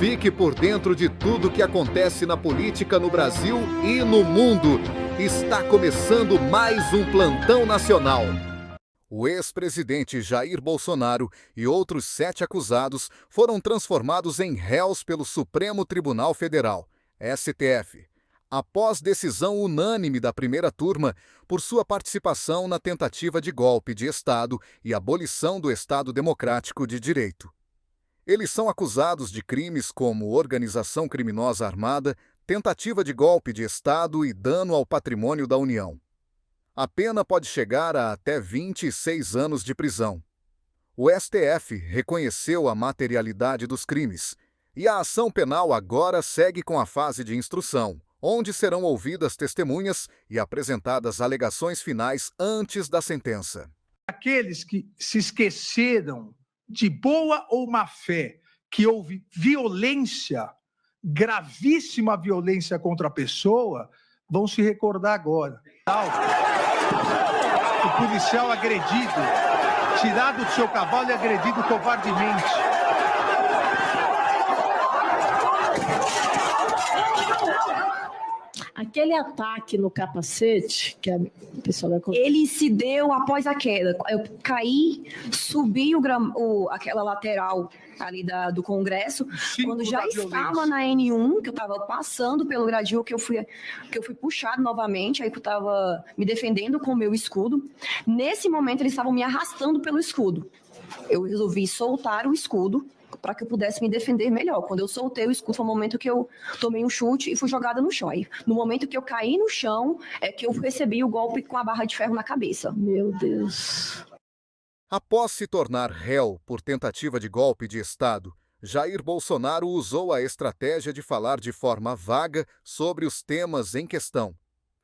Fique por dentro de tudo que acontece na política no Brasil e no mundo. Está começando mais um Plantão Nacional. O ex-presidente Jair Bolsonaro e outros 7 acusados foram transformados em réus pelo Supremo Tribunal Federal, STF, após decisão unânime da primeira turma por sua participação na tentativa de golpe de Estado e abolição do Estado Democrático de Direito. Eles são acusados de crimes como organização criminosa armada, tentativa de golpe de Estado e dano ao patrimônio da União. A pena pode chegar a até 26 anos de prisão. O STF reconheceu a materialidade dos crimes e a ação penal agora segue com a fase de instrução, onde serão ouvidas testemunhas e apresentadas alegações finais antes da sentença. Aqueles que se esqueceram de boa ou má fé, que houve violência, gravíssima violência contra a pessoa, vão se recordar agora. O policial agredido, tirado do seu cavalo e agredido covardemente. Aquele ataque no capacete, que a pessoa ele se deu após a queda. Eu caí, subi aquela lateral ali do Congresso, quando já estava na N1, que eu estava passando pelo gradil, que eu fui puxado novamente, aí que eu estava me defendendo com o meu escudo. Nesse momento, eles estavam me arrastando pelo escudo. Eu resolvi soltar o escudo para que eu pudesse me defender melhor. Quando eu soltei o escudo, foi o momento que eu tomei um chute e fui jogada no chão. Aí, no momento que eu caí no chão, é que eu recebi o golpe com a barra de ferro na cabeça. Meu Deus. Após se tornar réu por tentativa de golpe de Estado, Jair Bolsonaro usou a estratégia de falar de forma vaga sobre os temas em questão,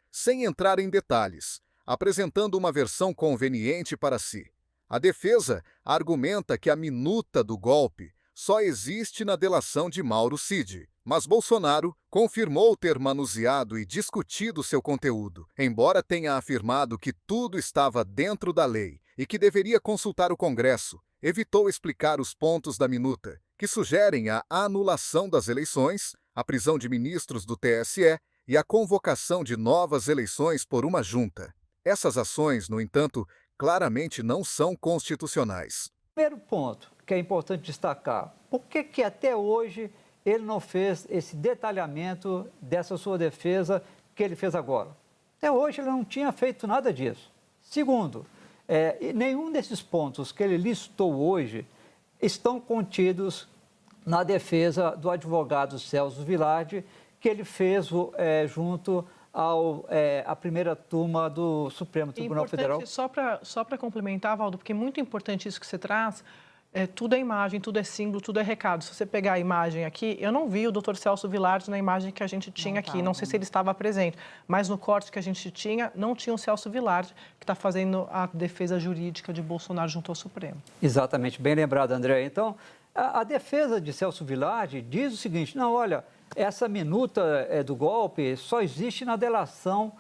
sem entrar em detalhes, apresentando uma versão conveniente para si. A defesa argumenta que a minuta do golpe só existe na delação de Mauro Cid, mas Bolsonaro confirmou ter manuseado e discutido seu conteúdo, embora tenha afirmado que tudo estava dentro da lei e que deveria consultar o Congresso. Evitou explicar os pontos da minuta, que sugerem a anulação das eleições, a prisão de ministros do TSE e a convocação de novas eleições por uma junta. Essas ações, no entanto, claramente não são constitucionais. Primeiro ponto que é importante destacar, por que até hoje ele não fez esse detalhamento dessa sua defesa que ele fez agora? Até hoje ele não tinha feito nada disso. Segundo, nenhum desses pontos que ele listou hoje estão contidos na defesa do advogado Celso Vilardi, que ele fez junto à primeira turma do Supremo Tribunal Federal. Só para complementar, Valdo, porque é muito importante isso que você traz, tudo é imagem, tudo é símbolo, tudo é recado. Se você pegar a imagem aqui, eu não vi o Dr. Celso Vilardi na imagem que a gente tinha aqui, não sei se ele estava presente, mas no corte que a gente tinha, não tinha o Celso Vilardi, que está fazendo a defesa jurídica de Bolsonaro junto ao Supremo. Exatamente, bem lembrado, André. Então, a defesa de Celso Vilardi diz o seguinte, não, olha, essa minuta do golpe só existe na delação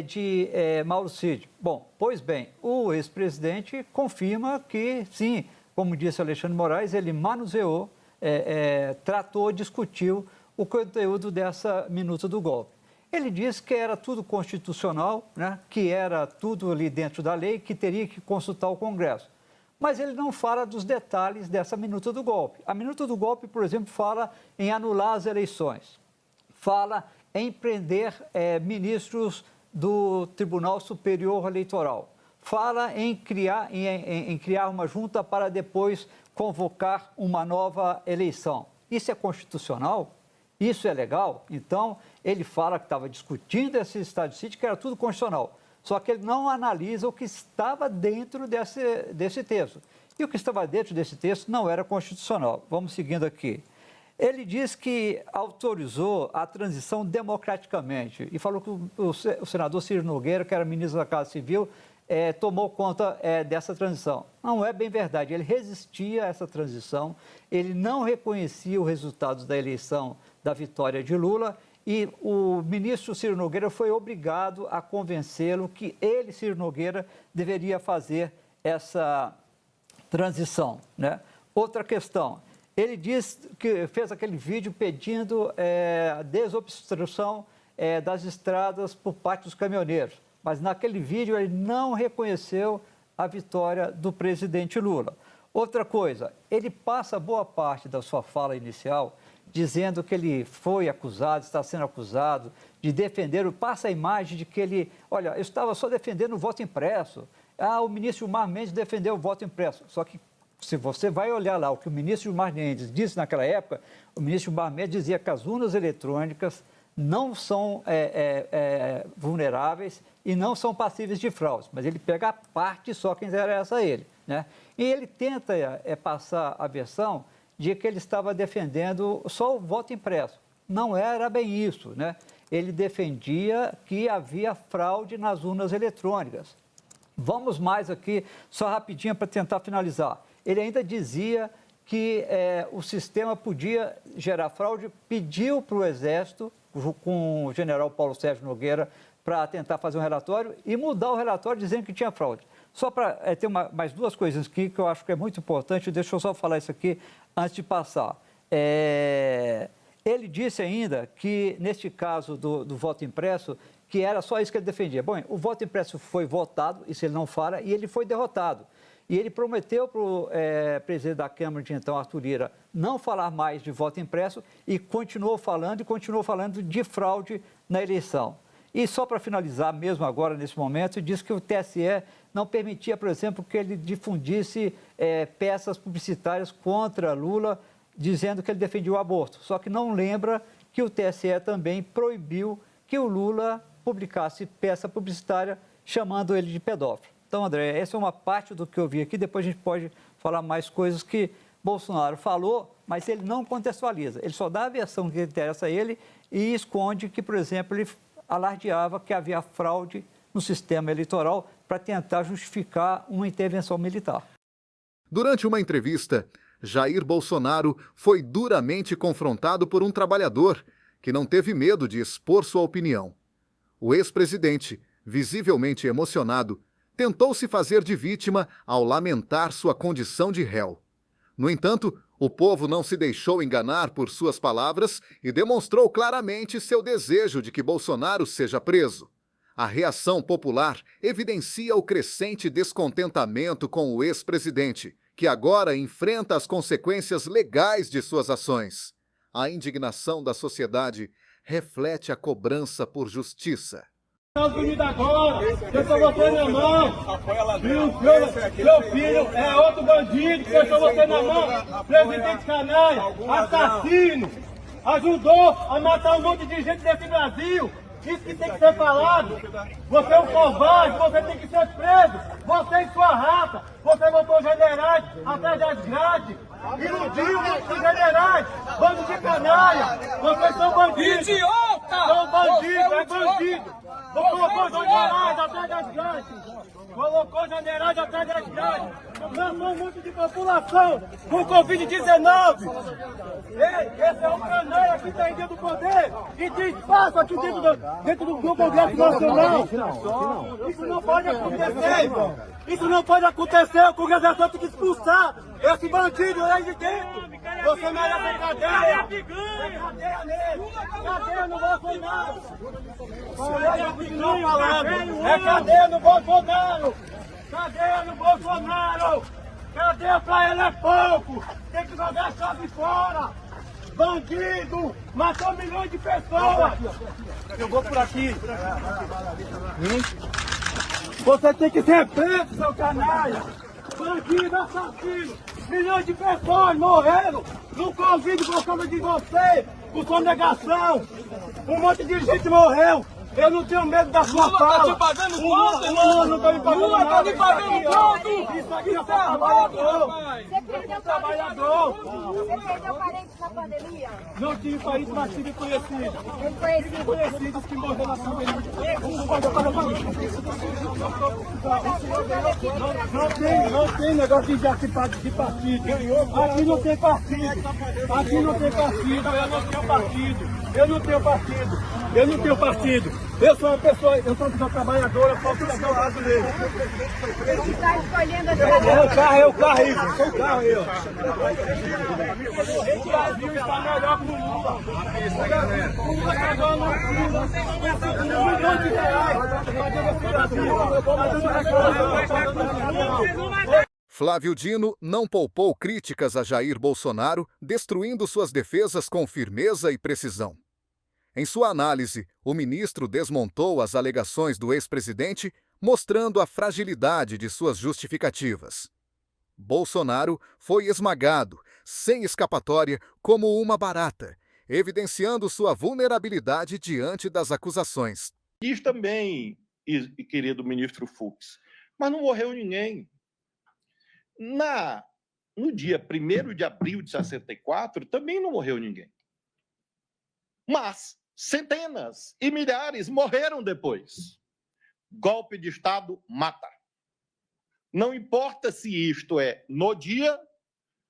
de Mauro Cid. Bom, pois bem, o ex-presidente confirma que, sim, como disse Alexandre Moraes, ele manuseou, tratou, discutiu o conteúdo dessa minuta do golpe. Ele disse que era tudo constitucional, né, que era tudo ali dentro da lei, que teria que consultar o Congresso. Mas ele não fala dos detalhes dessa minuta do golpe. A minuta do golpe, por exemplo, fala em anular as eleições, fala em prender ministros do Tribunal Superior Eleitoral, fala em criar uma junta para depois convocar uma nova eleição. Isso é constitucional? Isso é legal? Então, ele fala que estava discutindo esse estado de sítio, que era tudo constitucional. Só que ele não analisa o que estava dentro desse texto. E o que estava dentro desse texto não era constitucional. Vamos seguindo aqui. Ele diz que autorizou a transição democraticamente e falou que o senador Ciro Nogueira, que era ministro da Casa Civil, tomou conta dessa transição. Não é bem verdade. Ele resistia a essa transição, ele não reconhecia os resultados da eleição da vitória de Lula e o ministro Ciro Nogueira foi obrigado a convencê-lo que ele, Ciro Nogueira, deveria fazer essa transição, né? Outra questão, Ele diz que fez aquele vídeo pedindo a desobstrução das estradas por parte dos caminhoneiros. Mas naquele vídeo ele não reconheceu a vitória do presidente Lula. Outra coisa, ele passa boa parte da sua fala inicial dizendo que ele foi acusado, está sendo acusado de defender, passa a imagem de que ele, olha, eu estava só defendendo o voto impresso. O ministro Gilmar Mendes defendeu o voto impresso. Só que se você vai olhar lá o que o ministro Gilmar Mendes disse naquela época, o ministro Gilmar Mendes dizia que as urnas eletrônicas não são vulneráveis e não são passíveis de fraude, mas ele pega a parte só que interessa a ele, né? E ele tenta passar a versão de que ele estava defendendo só o voto impresso. Não era bem isso, né? Ele defendia que havia fraude nas urnas eletrônicas. Vamos mais aqui, só rapidinho para tentar finalizar. Ele ainda dizia que o sistema podia gerar fraude, pediu para o Exército, com o general Paulo Sérgio Nogueira, para tentar fazer um relatório e mudar o relatório dizendo que tinha fraude. Só para ter mais duas coisas aqui que eu acho que é muito importante, deixa eu só falar isso aqui antes de passar. Ele disse ainda que, neste caso do voto impresso, que era só isso que ele defendia. Bom, o voto impresso foi votado, isso ele não fala, e ele foi derrotado. E ele prometeu para o presidente da Câmara, de então, Arthur Lira, não falar mais de voto impresso e continuou falando de fraude na eleição. E só para finalizar, mesmo agora, nesse momento, disse que o TSE não permitia, por exemplo, que ele difundisse peças publicitárias contra Lula, dizendo que ele defendia o aborto. Só que não lembra que o TSE também proibiu que o Lula publicasse peça publicitária chamando ele de pedófilo. Então, André, essa é uma parte do que eu vi aqui. Depois a gente pode falar mais coisas que Bolsonaro falou, mas ele não contextualiza. Ele só dá a versão que interessa a ele e esconde que, por exemplo, ele alardeava que havia fraude no sistema eleitoral para tentar justificar uma intervenção militar. Durante uma entrevista, Jair Bolsonaro foi duramente confrontado por um trabalhador que não teve medo de expor sua opinião. O ex-presidente, visivelmente emocionado, tentou se fazer de vítima ao lamentar sua condição de réu. No entanto, o povo não se deixou enganar por suas palavras e demonstrou claramente seu desejo de que Bolsonaro seja preso. A reação popular evidencia o crescente descontentamento com o ex-presidente, que agora enfrenta as consequências legais de suas ações. A indignação da sociedade reflete a cobrança por justiça. Estados Unidos agora, deixou você na mão. Meu filho é outro bandido que deixou você na mão. Presidente canalha, assassino, ajudou a matar um monte de gente desse Brasil. Isso que tem que ser falado. Você é um covarde, você tem que ser preso. Você e sua raça, você botou generais atrás das grades. Iludiu os generais, bando de canalha. Vocês são bandidos. Idiota! São bandidos, é bandido. Colocou generais atrás das grades. Colocou generais atrás das grades. Matou um monte de população com Covid-19. Esse é um canalha que está aí dentro do poder e tem espaço aqui dentro do Congresso Nacional. Isso não pode acontecer. Isso não pode acontecer. O Congresso Nacional tem que expulsar esse bandido aí de dentro. Você merece cadeia. Cadeia nele. Cadeia no Bolsonaro. É cadeia no Bolsonaro. Cadeia no Bolsonaro. Cadeia pra ele é pouco. Tem que jogar a chave fora. Bandido. Matou milhões de pessoas. Eu vou por aqui. Você tem que ser preso, seu canalha. Bandido, assassino. Milhões de pessoas morreram no Covid por causa de você, por sua negação. Um monte de gente morreu. Eu não tenho medo da sua fala. Lula tá te pagando quanto, irmão? Não tá me pagando Lula nada. Lula tá me pagando quanto? Isso aqui é trabalhador. Você perdeu trabalhador. Você perdeu parentes na pandemia? Não tive parentes, mas tive conhecidos. Conhecidos que morreram na pandemia. Não tem negócio de partido. Aqui não tem partido. Aqui não tem partido. Eu não tenho partido. Eu não tenho partido. Eu não tenho partido. Eu sou uma pessoa trabalhadora, eu posso pegar o brasileiro. Ele está escolhendo essa É o carro aí, gente. É o carro aí, ó. O Brasil está melhor que o Lula. O Lula está dando R$1 milhão de reais. Flávio Dino não poupou críticas a Jair Bolsonaro, destruindo suas defesas com firmeza e precisão. Em sua análise, o ministro desmontou as alegações do ex-presidente, mostrando a fragilidade de suas justificativas. Bolsonaro foi esmagado, sem escapatória, como uma barata, evidenciando sua vulnerabilidade diante das acusações. Diz também, querido ministro Fux, mas não morreu ninguém. No dia 1º de abril de 64, também não morreu ninguém. Mas centenas e milhares morreram depois. Golpe de Estado mata. Não importa se isto é no dia,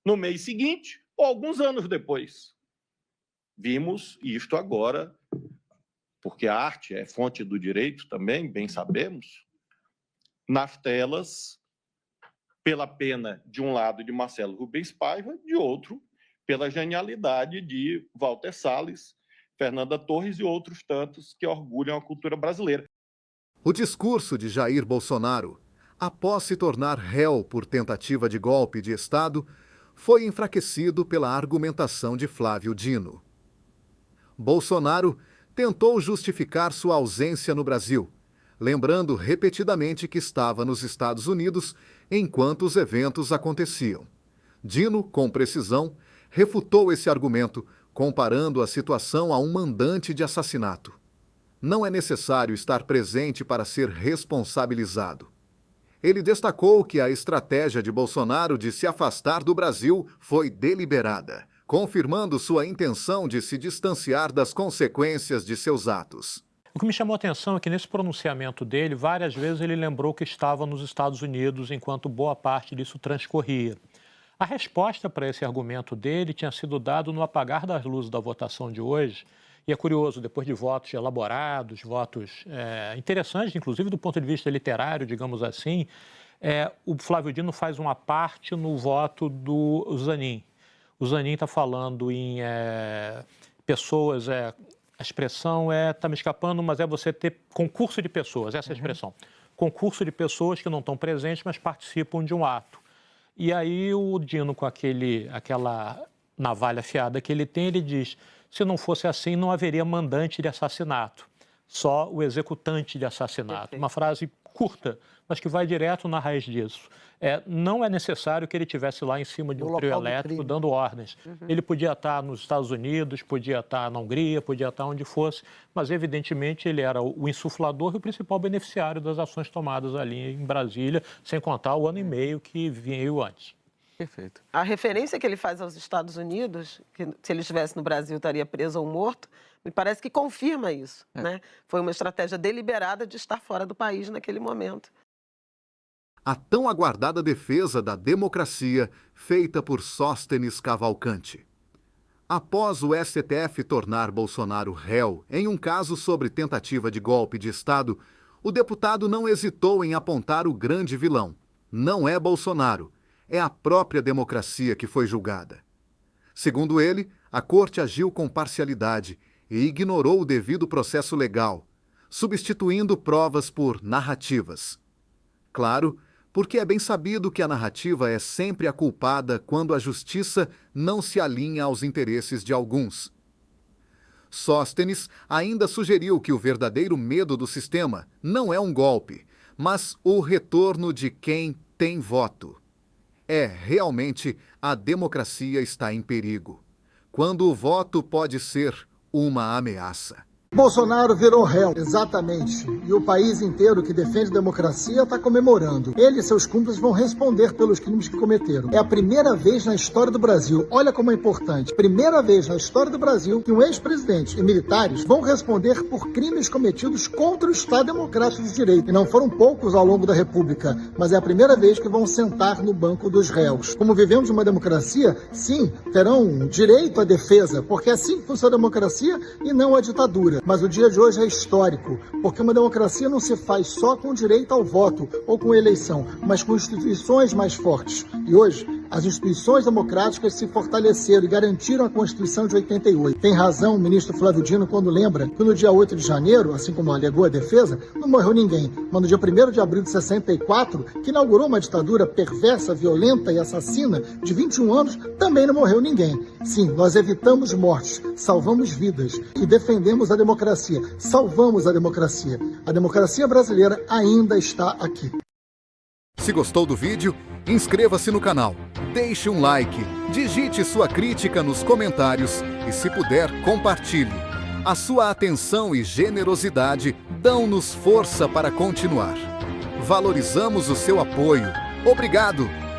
no mês seguinte ou alguns anos depois. Vimos isto agora, porque a arte é fonte do direito também, bem sabemos, nas telas, pela pena, de um lado, de Marcelo Rubens Paiva, de outro, pela genialidade de Walter Salles, Fernanda Torres e outros tantos que orgulham a cultura brasileira. O discurso de Jair Bolsonaro, após se tornar réu por tentativa de golpe de Estado, foi enfraquecido pela argumentação de Flávio Dino. Bolsonaro tentou justificar sua ausência no Brasil, lembrando repetidamente que estava nos Estados Unidos enquanto os eventos aconteciam. Dino, com precisão, refutou esse argumento, comparando a situação a um mandante de assassinato. Não é necessário estar presente para ser responsabilizado. Ele destacou que a estratégia de Bolsonaro de se afastar do Brasil foi deliberada, confirmando sua intenção de se distanciar das consequências de seus atos. O que me chamou a atenção é que nesse pronunciamento dele, várias vezes ele lembrou que estava nos Estados Unidos enquanto boa parte disso transcorria. A resposta para esse argumento dele tinha sido dado no apagar das luzes da votação de hoje. E é curioso, depois de votos elaborados, votos interessantes, inclusive do ponto de vista literário, digamos assim, o Flávio Dino faz uma parte no voto do Zanin. O Zanin está falando em pessoas, a expressão está me escapando, mas é você ter concurso de pessoas, essa é a expressão. Concurso de pessoas que não estão presentes, mas participam de um ato. E aí o Dino, com aquela navalha afiada que ele tem, ele diz: se não fosse assim, não haveria mandante de assassinato, só o executante de assassinato. Perfeito. Uma frase curta, mas que vai direto na raiz disso. Não é necessário que ele estivesse lá em cima de um trio elétrico dando ordens. Ele podia estar nos Estados Unidos, podia estar na Hungria, podia estar onde fosse, mas evidentemente ele era o insuflador e o principal beneficiário das ações tomadas ali em Brasília, sem contar o ano e meio que veio antes. Perfeito. A referência que ele faz aos Estados Unidos, que se ele estivesse no Brasil estaria preso ou morto, me parece que confirma isso, né? Foi uma estratégia deliberada de estar fora do país naquele momento. A tão aguardada defesa da democracia feita por Sóstenes Cavalcante. Após o STF tornar Bolsonaro réu em um caso sobre tentativa de golpe de Estado, o deputado não hesitou em apontar o grande vilão. Não é Bolsonaro. É a própria democracia que foi julgada. Segundo ele, a corte agiu com parcialidade e ignorou o devido processo legal, substituindo provas por narrativas. Claro, porque é bem sabido que a narrativa é sempre a culpada quando a justiça não se alinha aos interesses de alguns. Sóstenes ainda sugeriu que o verdadeiro medo do sistema não é um golpe, mas o retorno de quem tem voto. Realmente, a democracia está em perigo, quando o voto pode ser uma ameaça. Bolsonaro virou réu, exatamente. E o país inteiro que defende a democracia está comemorando. Ele e seus cúmplices vão responder pelos crimes que cometeram. É a primeira vez na história do Brasil, olha como é importante, primeira vez na história do Brasil que um ex-presidente e militares vão responder por crimes cometidos contra o Estado Democrático de Direito. E não foram poucos ao longo da República, mas é a primeira vez que vão sentar no banco dos réus. Como vivemos uma democracia, sim, terão direito à defesa, porque é assim que funciona a democracia e não a ditadura. dia, mas o dia de hoje é histórico, porque uma democracia não se faz só com direito ao voto ou com eleição, mas com instituições mais fortes. E hoje, as instituições democráticas se fortaleceram e garantiram a Constituição de 88. Tem razão o ministro Flávio Dino quando lembra que no dia 8 de janeiro, assim como alegou a defesa, não morreu ninguém. Mas no dia 1º de abril de 64, que inaugurou uma ditadura perversa, violenta e assassina de 21 anos, também não morreu ninguém. Sim, nós evitamos mortes, salvamos vidas e defendemos a democracia. Salvamos a democracia. A democracia brasileira ainda está aqui. Se gostou do vídeo, inscreva-se no canal, deixe um like, digite sua crítica nos comentários e, se puder, compartilhe. A sua atenção e generosidade dão-nos força para continuar. Valorizamos o seu apoio. Obrigado!